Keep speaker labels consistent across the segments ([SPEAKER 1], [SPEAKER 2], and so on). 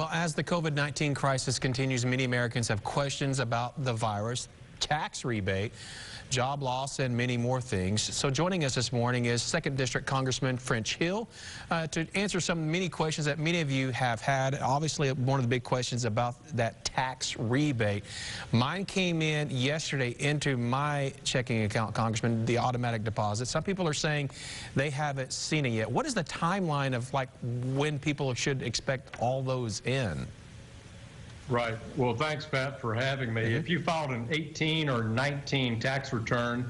[SPEAKER 1] Well, as the COVID-19 crisis continues, many Americans have questions about the virus, tax rebate, job loss, and many more things. So joining us this morning is 2nd District Congressman French Hill to answer some many questions that many of you have had. Obviously, one of the big questions about that tax rebate. Mine came in yesterday into my checking account, Congressman, the automatic deposit. Some people are saying they haven't seen it yet. What is the timeline of when people should expect all those in?
[SPEAKER 2] Right. Well, thanks, Pat, for having me. If you filed an 18 or 19 tax return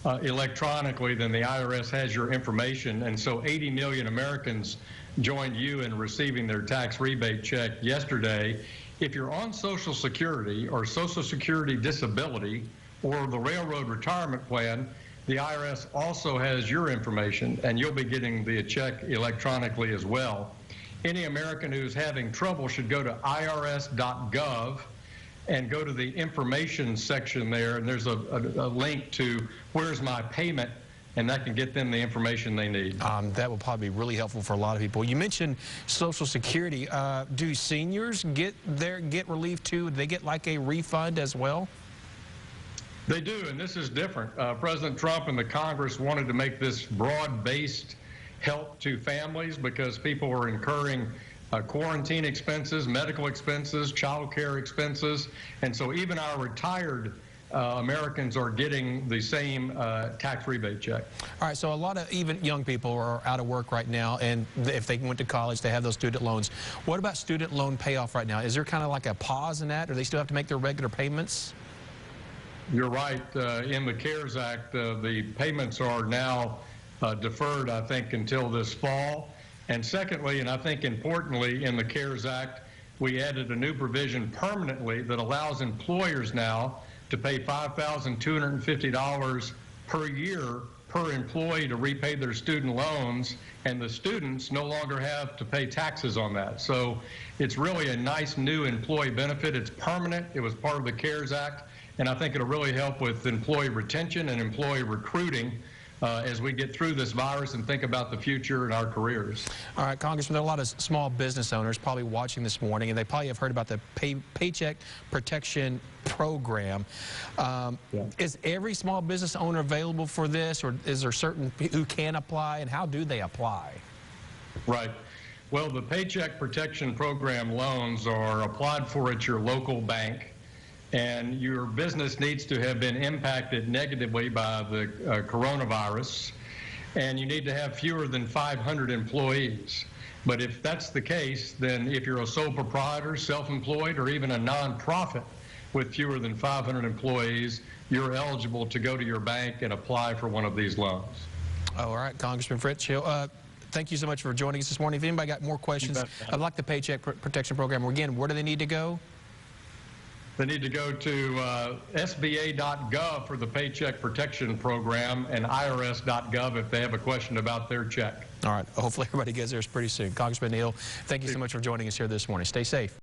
[SPEAKER 2] electronically, then the IRS has your information. And so 80 million Americans joined you in receiving their tax rebate check yesterday. If you're on Social Security or Social Security disability or the Railroad Retirement Plan, the IRS also has your information, and you'll be getting the check electronically as well. Any American who's having trouble should go to irs.gov and go to the information section there, and there's a link to where's my payment, and that can get them the information they need.
[SPEAKER 1] That will probably be really helpful for a lot of people. You mentioned Social Security. Do seniors get relief too? Do they get like a refund as well?
[SPEAKER 2] They do, and this is different. President Trump and the Congress wanted to make this broad-based help to families because people were incurring quarantine expenses, medical expenses, child care expenses, and so even our retired Americans are getting the same tax rebate check.
[SPEAKER 1] All right, so a lot of even young people are out of work right now, and if they went to college, they have those student loans. What about student loan payoff right now? Is there kind of like a pause in that, or they still have to make their regular payments?
[SPEAKER 2] You're right. In the CARES Act, the payments are now deferred, I think, until this fall. And secondly, and I think importantly, in the CARES Act, we added a new provision permanently that allows employers now to pay $5,250 per year per employee to repay their student loans, and the students no longer have to pay taxes on that. So it's really a nice new employee benefit. It's permanent. It was part of the CARES Act, and I think it'll really help with employee retention and employee recruiting as we get through this virus and think about the future and our careers. All
[SPEAKER 1] right, Congressman, there are a lot of small business owners probably watching this morning, and they probably have heard about the Paycheck Protection Program. Is every small business owner available for this, or is there certain who can apply, and how do they apply?
[SPEAKER 2] Right. Well, the Paycheck Protection Program loans are applied for at your local bank, and your business needs to have been impacted negatively by the coronavirus, and you need to have fewer than 500 employees. But if that's the case, then if you're a sole proprietor, self-employed, or even a nonprofit with fewer than 500 employees, you're eligible to go to your bank and apply for one of these loans.
[SPEAKER 1] All right, Congressman French Hill. Thank you so much for joining us this morning. If anybody got more questions, I'd like the Paycheck Protection Program. Again, where do they need to go?
[SPEAKER 2] They need to go to SBA.gov for the Paycheck Protection Program and IRS.gov if they have a question about their check.
[SPEAKER 1] All right. Hopefully everybody gets theirs pretty soon. Congressman Hill, thank you so much for joining us here this morning. Stay safe.